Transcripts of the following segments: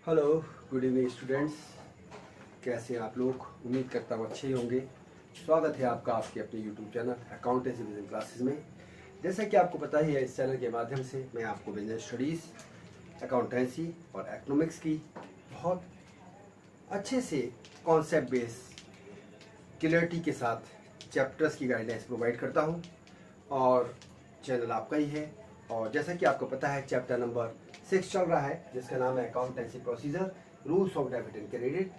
Hello, good evening students. कैसे हैं आप लोग? उम्मीद करता हूँ अच्छे ही होंगे। स्वागत है आपका आपके अपने YouTube channel accountancy business classes में। जैसा कि आपको पता ही है, इस चैनल के माध्यम से मैं आपको बिजनेस स्टडीज़, अकाउंटेंसी और इकोनॉमिक्स की बहुत अच्छे से कॉन्सेप्ट बेस क्लियरिटी के साथ चैप्टर्स की गाइडलाइंस प्रोवाइड करता हूँ और चैनल आपका ही है। और जैसा कि आपको पता है, चैप्टर नंबर 6 चल रहा है जिसका नाम है accountancy procedure, rules of debit and credit.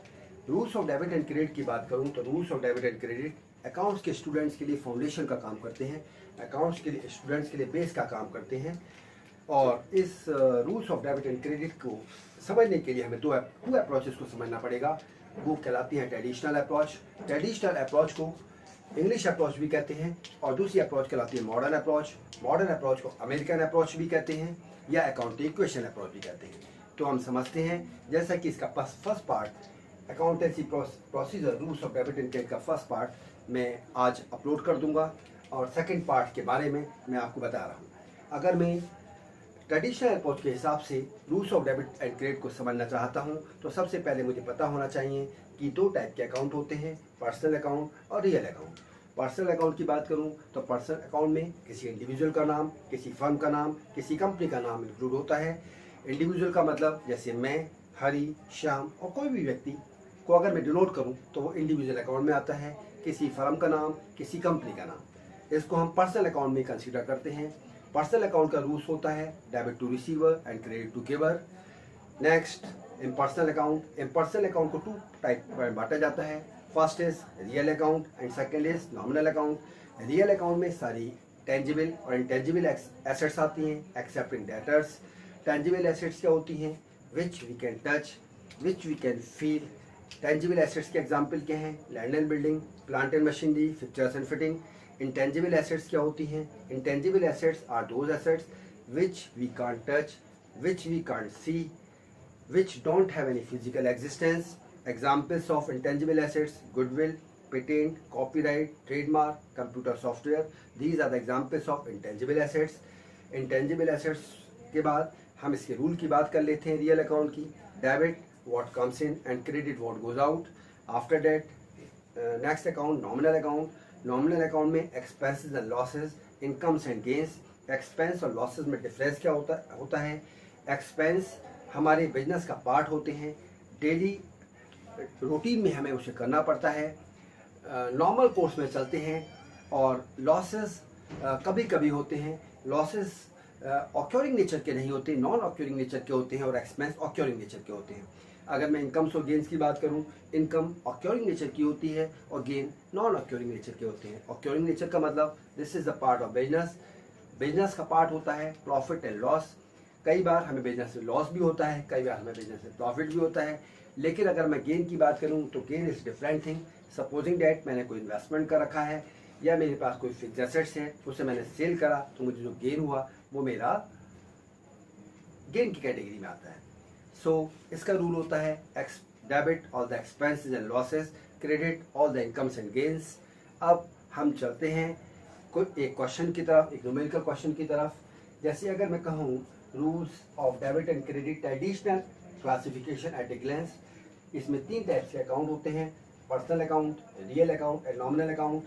Rules of debit and credit की बात करूं तो rules of debit and credit accounts के स्टूडेंट्स के लिए फाउंडेशन का काम करते हैं, अकाउंट्स के लिए स्टूडेंट्स के लिए बेस का काम करते हैं। और इस rules of debit and credit को समझने के लिए हमें दो अप्रोचेस को समझना पड़ेगा। वो कहलाती है ट्रेडिशनल अप्रोच। ट्रेडिशनल अप्रोच को इंग्लिश अप्रोच भी कहते हैं और दूसरी अप्रोच कहलाती है मॉडर्न अप्रोच। मॉडर्न अप्रोच को अमेरिकन अप्रोच भी कहते हैं या अकाउंटिंग इक्वेशन अप्रोच भी कहते हैं। तो हम समझते हैं, जैसा कि इसका first part accountancy procedure rules of debit and credit का फर्स्ट पार्ट मैं आज अपलोड कर दूंगा और सेकंड पार्ट के बारे में मैं आपको बता रहा हूँ। अगर मैं ट्रेडिशनल अप्रोच के हिसाब से rules of debit and credit को समझना चाहता हूँ तो सबसे पहले मुझे पता होना चाहिए कि दो टाइप के अकाउंट होते हैं, पर्सनल अकाउंट और रियल अकाउंट। पर्सनल अकाउंट की बात करूं तो पर्सनल अकाउंट में किसी इंडिविजुअल का नाम, किसी फर्म का नाम, किसी कंपनी का नाम इंक्लूड होता है। इंडिविजुअल का मतलब जैसे मैं, हरी, श्याम और कोई भी व्यक्ति को अगर मैं डिनोट करूं तो वो इंडिविजुअल अकाउंट में आता है। किसी फर्म का नाम, किसी कंपनी का नाम, इसको हम पर्सनल अकाउंट में कंसिडर करते हैं। पर्सनल अकाउंट का रूल्स होता है debit to receiver and credit to giver. Next, इन पर्सनल अकाउंट को टू टाइप में बांटा जाता है। First is real account and second is nominal account. Real account में सारी टेंजिबल और इंटेंजिबल एसेट्स आती हैं एक्सेप्टिंग डेटर्स। टेंजिबल एसेट्स क्या होती हैं? Which we can touch, which we can feel. Tangible assets के एग्जाम्पल क्या हैं? Land and building, plant and machinery, fixtures and fitting. Intangible assets क्या होती हैं? Intangible assets are those assets which we can't touch, which we can't see, which don't have any physical existence. Examples of intangible assets: goodwill, patent, copyright, trademark, computer software. These are the examples of intangible assets. Intangible assets के बाद हम इसके rule की बात कर लेते हैं real account की। Debit what comes in and credit what goes out. After that, next account nominal account. Nominal account में expenses and losses, incomes and gains. Expense और losses में difference क्या होता है? Expense हमारे बिजनेस का पार्ट होते हैं, डेली रूटीन में हमें उसे करना पड़ता है, नॉर्मल कोर्स में चलते हैं। और लॉसेस कभी कभी होते हैं। लॉसेस ऑक्योरिंग नेचर के नहीं होते, नॉन ऑक्योरिंग नेचर के होते हैं और एक्सपेंस ऑक्योरिंग नेचर के होते हैं। अगर मैं इनकम्स और गेन्स की बात करूं, इनकम ऑक्योरिंग नेचर की होती है और गेन नॉन ऑक्योरिंग नेचर के होते हैं। ऑक्योरिंग नेचर का मतलब this is the part of business. Business का पार्ट होता है प्रॉफिट एंड लॉस। कई बार हमें बिजनेस से लॉस भी होता है, कई बार हमें बिजनेस से प्रॉफिट भी होता है। लेकिन अगर मैं गेन की बात करूं तो gain is different thing. Supposing that मैंने कोई इन्वेस्टमेंट कर रखा है या मेरे पास कोई फिक्स एसेट्स है, उसे मैंने सेल करा तो मुझे जो गेन हुआ वो मेरा गेन की कैटेगरी में आता है। सो इसका रूल होता है debit all the expenses and losses, credit all the incomes and gains. अब हम चलते हैं कोई एक क्वेश्चन की तरफ, एक न्यूमेरिकल क्वेश्चन की तरफ। जैसे अगर मैं कहूँ rules of debit and credit traditional classification at a glance, इसमें तीन टाइप्स के अकाउंट होते हैं: personal account, real account and nominal account.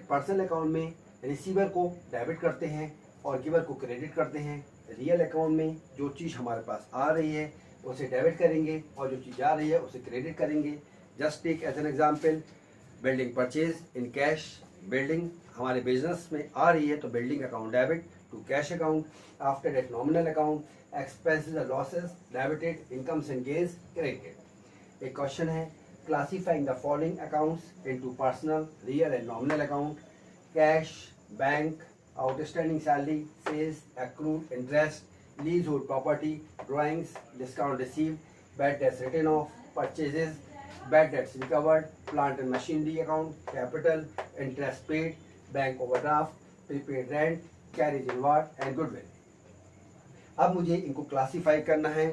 Personal account में रिसीवर को डेबिट करते हैं और गिवर को क्रेडिट करते हैं। रियल अकाउंट में जो चीज़ हमारे पास आ रही है उसे डेबिट करेंगे और जो चीज़ जा रही है उसे क्रेडिट करेंगे। Just take as an example building purchase in cash. Building हमारे बिजनेस में आ रही है तो building account debit to cash account. After that, nominal account, expenses and losses debited, incomes and gains credited. एक क्वेश्चन है, classifying the following accounts into personal, real and nominal account: cash, bank, outstanding salary, sales, accrued interest, leasehold property, drawings, discount received, bad debts written off, purchases, bad debts recovered, plant and machinery account, capital, interest paid, bank overdraft, prepaid rent, carriage inward and goodwill. अब मुझे इनको classify करना है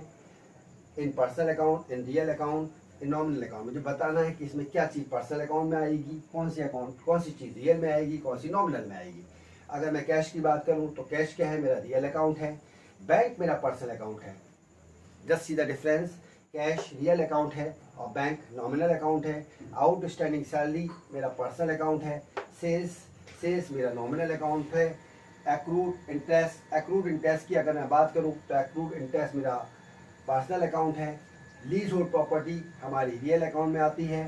in personal account, in real account, in nominal account. मुझे बताना है कि इसमें क्या चीज़ पर्सनल अकाउंट में आएगी, कौन सी चीज़ रियल में आएगी, कौन सी नॉमिनल में आएगी। अगर मैं कैश की बात करूं तो कैश क्या है? मेरा रियल अकाउंट है। बैंक मेरा पर्सनल अकाउंट है। Just see the difference. Cash real account है और बैंक नॉमिनल अकाउंट है। आउटस्टैंडिंग सैलरी मेरा पर्सनल अकाउंट है। सेल्स मेरा नॉमिनल अकाउंट है। एक्रूड इंटरेस्ट की अगर मैं बात करूं तो एक्रूड इंटरेस्ट मेरा पर्सनल अकाउंट है। लीज होल्ड प्रॉपर्टी हमारी रियल अकाउंट में आती है।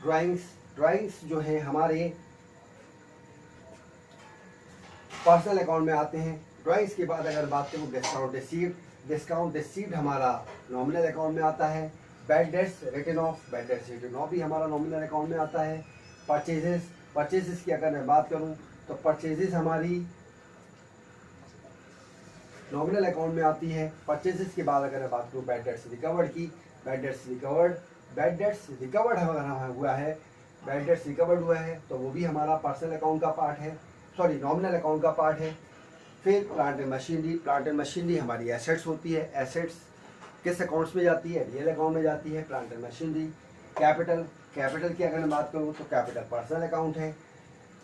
ड्राइंग्स जो है हमारे पर्सनल अकाउंट में आते हैं। ड्राइंग्स के बाद अगर बात करूँ डिस्काउंट रिसीव्ड हमारा नॉमिनल अकाउंट में आता है। बैड डेट्स रिटन ऑफ भी हमारा नॉमिनल अकाउंट में आता है। परचेजेस की अगर मैं बात करूँ तो परचेजेस हमारी नॉमिनल अकाउंट में आती है। परचेजेस के बाद अगर मैं बात करूँ बैड डेट्स रिकवर्ड की, बैड डेट्स रिकवर्ड अगर हुआ है, बैड डेट्स रिकवर्ड हुआ है तो वो भी हमारा पर्सनल अकाउंट का पार्ट है, नॉमिनल अकाउंट का पार्ट है। फिर प्लांट एंड मशीनरी हमारी एसेट्स होती है। एसेट्स किस अकाउंट्स में जाती है? रियल अकाउंट में जाती है प्लांट एंड मशीनरी। कैपिटल की अगर मैं बात करूँ तो कैपिटल पर्सनल अकाउंट है।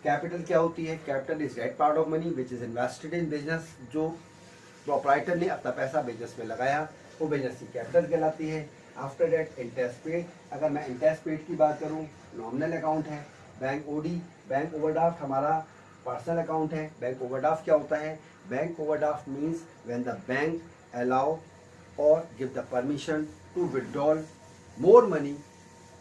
कैपिटल क्या होती है? Capital is that part of money which is invested in business. जो प्रोप्राइटर ने अपना पैसा बिजनेस में लगाया वो बिजनेस की कैपिटल कहलाती है। आफ्टर दैट इंटरेस्ट पेड, अगर मैं इंटरेस्ट पेड की बात करूँ नॉमिनल अकाउंट है। बैंक ओवरड्राफ्ट हमारा पर्सनल अकाउंट है। बैंक ओवरड्राफ्ट क्या होता है? Bank overdraft means when the bank allow और give the permission to withdrawal more money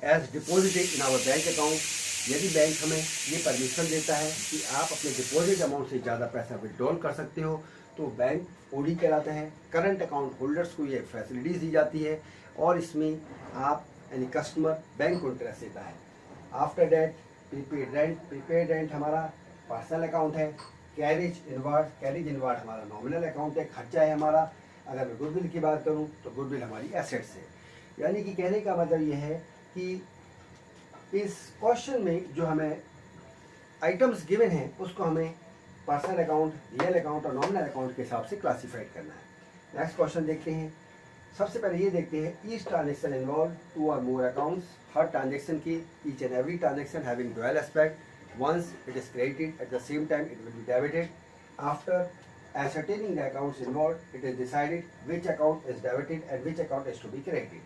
as deposited in our bank account. यदि बैंक हमें ये परमिशन देता है कि आप अपने डिपॉजिट अमाउंट से ज़्यादा पैसा विड्रॉल कर सकते हो तो बैंक ओडी कहलाता है। करंट अकाउंट होल्डर्स को ये फैसिलिटीज दी जाती है और इसमें आप यानी कस्टमर बैंक को इंटरेस्ट देता है। आफ्टर दैट प्रीपेड रेंट हमारा पर्सनल अकाउंट है। कैरेज इनवार्ड हमारा नॉमिनल अकाउंट है, खर्चा है हमारा। अगर मैं गुडविल की बात करूं तो गुडविल हमारी एसेट्स है। यानी कि कहने का मतलब ये है कि इस क्वेश्चन में जो हमें आइटम्स गिवन हैं उसको हमें पर्सनल अकाउंट, रियल अकाउंट और नॉमिनल अकाउंट के हिसाब से क्लासीफाइड करना है। नेक्स्ट क्वेश्चन देखते हैं। सबसे पहले ये देखते हैं ईच ट्रांजेक्शन इन्वॉल्व 2 और मोर अकाउंट्स। हर ट्रांजेक्शन की each and every transaction having dual aspect. Once it is credited, at the same time it will be debited. After ascertaining the accounts involved, it is decided which account is debited and which account is to be credited.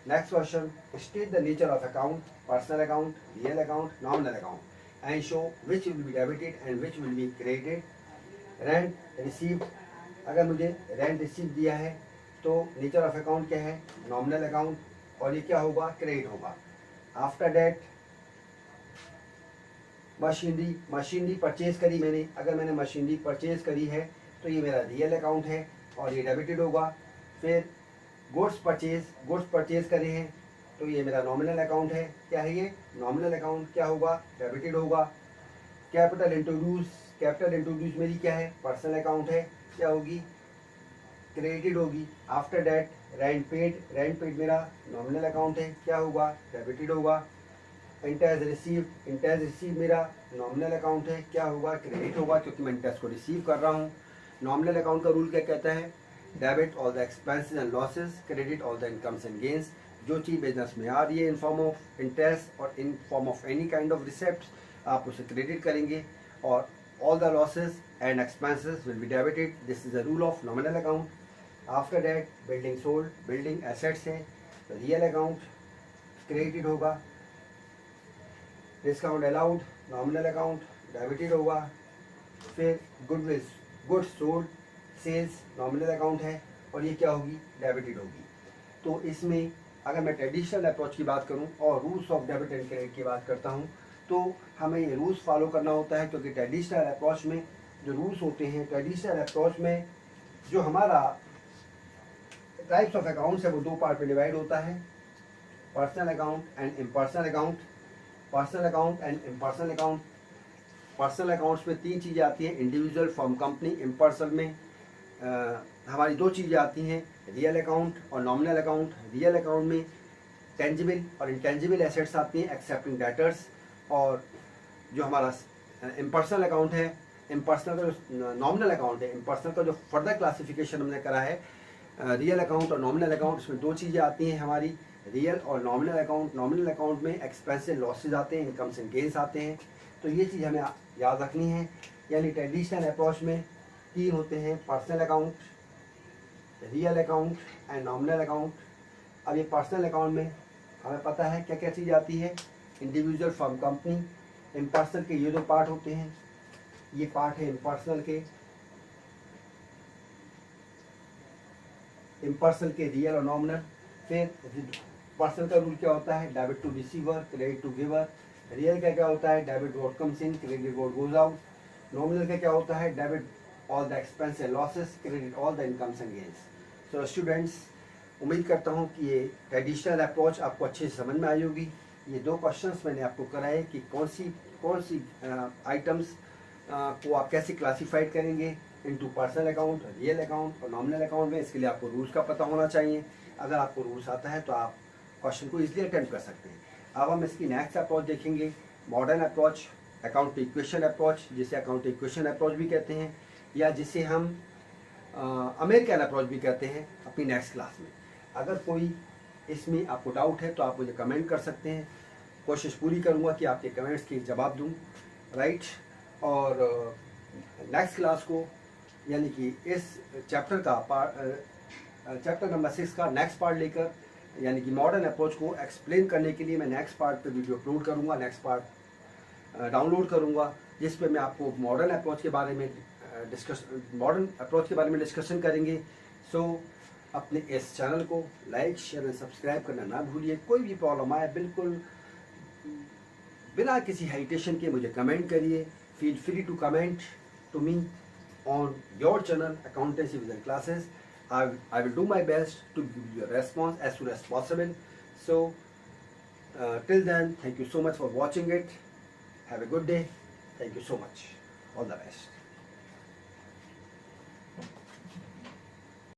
Next question, state the nature of account, personal account, real account, nominal account, and show which will be debited and which will be credited. Rent received, अगर मुझे rent received दिया है तो nature of account क्या है? Nominal account और ये क्या होगा? Credit होगा. After that मशीनरी परचेज करी मैंने, अगर मैंने मशीनरी परचेज करी है तो ये मेरा रियल अकाउंट है और ये डेबिटेड होगा। फिर गुड्स परचेज करे हैं तो ये मेरा नॉमिनल अकाउंट है। क्या है ये? Nominal account. क्या होगा? डेबिटेड होगा। कैपिटल इंट्रोड्यूस मेरी क्या है? पर्सनल अकाउंट है। क्या होगी? क्रेडिटेड होगी। आफ्टर दैट रेंट पेड मेरा नॉमिनल अकाउंट है। क्या होगा? डेबिटेड होगा। इंटरेस्ट रिसीव मेरा नॉमिनल अकाउंट है। क्या होगा? क्रेडिट होगा क्योंकि मैं इंटरेस्ट को रिसीव कर रहा हूँ। नॉमिनल अकाउंट का रूल क्या कहता है? Debit all the expenses and losses, credit all the incomes and gains. जो चीज़ बिजनेस में आ रही है इन फॉर्म ऑफ इंटरेस्ट और in form of any kind of receipt आप उसे क्रेडिट करेंगे और all the losses and expenses will be debited. This is the rule of nominal account. After that building sold, building assets है, real account credited होगा। Discount allowed, nominal account debited होगा। फिर goods sold, sales nominal account है और ये क्या होगी? Debited होगी। तो इसमें अगर मैं ट्रेडिशनल अप्रोच की बात करूं और rules of debit and credit की बात करता हूं तो हमें ये रूल्स फॉलो करना होता है क्योंकि ट्रेडिशनल अप्रोच में जो रूल्स होते हैं, ट्रेडिशनल अप्रोच में जो हमारा टाइप्स ऑफ अकाउंट्स है वो 2 पार्ट में डिवाइड होता है, personal account and impersonal account. Personal account and impersonal account. Personal accounts में 3 चीज़ें आती हैं, इंडिविजुअल, फॉर्म, कंपनी। इम्पर्सनल में हमारी 2 चीज़ें आती हैं, रियल अकाउंट और नॉमिनल अकाउंट। रियल अकाउंट में टेंजिबल और इंटेंजिबल एसेट्स आती हैं, एक्सेप्टिंग डेटर्स। और जो हमारा इम्पर्सनल अकाउंट है, इम्पर्सनल का जो नॉमिनल अकाउंट है, इम्पर्सनल का जो फर्दर क्लासिफिकेशन हमने करा है रियल अकाउंट और नॉमिनल अकाउंट, इसमें 2 चीज़ें आती हैं हमारी, रियल और नॉमिनल अकाउंट। नॉमिनल अकाउंट में एक्सपेंसेस लॉसेज आते हैं, इनकम्स एंड गेन्स आते हैं। तो ये चीज़ हमें याद रखनी है। यानी ट्रेडिशनल अप्रोच में 3 होते हैं, personal account, real account and nominal account. अब ये पर्सनल अकाउंट में हमें पता है क्या क्या चीज़ आती है, इंडिविजुअल फ्रॉम कंपनी। इम्पर्सनल के ये दो पार्ट होते हैं, ये पार्ट है इम्पर्सनल के रियल और नॉमिनल। फिर पर्सनल का रूल क्या होता है, debit to receiver, credit to giver. Real का क्या होता है, debit what comes in, credit what goes out. Nominal का क्या होता है, debit all the expense and losses, credit all the incomes and gains. So students, उम्मीद करता हूँ कि ये ट्रेडिशनल अप्रोच आपको अच्छे से समझ में आई होगी। ये दो क्वेश्चंस मैंने आपको कराए कि कौन सी आइटम्स को आप कैसे क्लासीफाइड करेंगे into personal account, real account और नॉमिनल अकाउंट में। इसके लिए आपको रूल्स का पता होना चाहिए। अगर आपको रूल्स आता है तो आप क्वेश्चन को इजीली अटेम्प्ट कर सकते हैं। अब हम इसकी नेक्स्ट अप्रोच देखेंगे, modern approach, account to equation approach, जिसे अकाउंट टू इक्वेशन अप्रोच भी कहते हैं, या जिसे हम अमेरिकन अप्रोच भी कहते हैं, अपनी नेक्स्ट क्लास में। अगर कोई इसमें आपको डाउट है तो आप मुझे कमेंट कर सकते हैं। कोशिश पूरी करूँगा कि आपके कमेंट्स के जवाब दूँ, राइट। और नेक्स्ट क्लास को, यानी कि इस चैप्टर नंबर 6 का नेक्स्ट पार्ट लेकर, यानी कि मॉडर्न अप्रोच को एक्सप्लेन करने के लिए मैं नेक्स्ट पार्ट पे वीडियो अपलोड करूँगा, नेक्स्ट पार्ट डाउनलोड करूँगा, जिस पे मैं आपको मॉडर्न अप्रोच के बारे में डिस्कशन करेंगे। सो अपने इस चैनल को लाइक, शेयर एंड सब्सक्राइब करना ना भूलिए। कोई भी प्रॉब्लम आए बिल्कुल बिना किसी हेजिटेशन के मुझे कमेंट करिए। Feel free to comment to me on your channel Accountancy Vision Classes. I will do my best to give you a response as soon as possible. So till then, thank you so much for watching it. Have a good day. Thank you so much. All the best.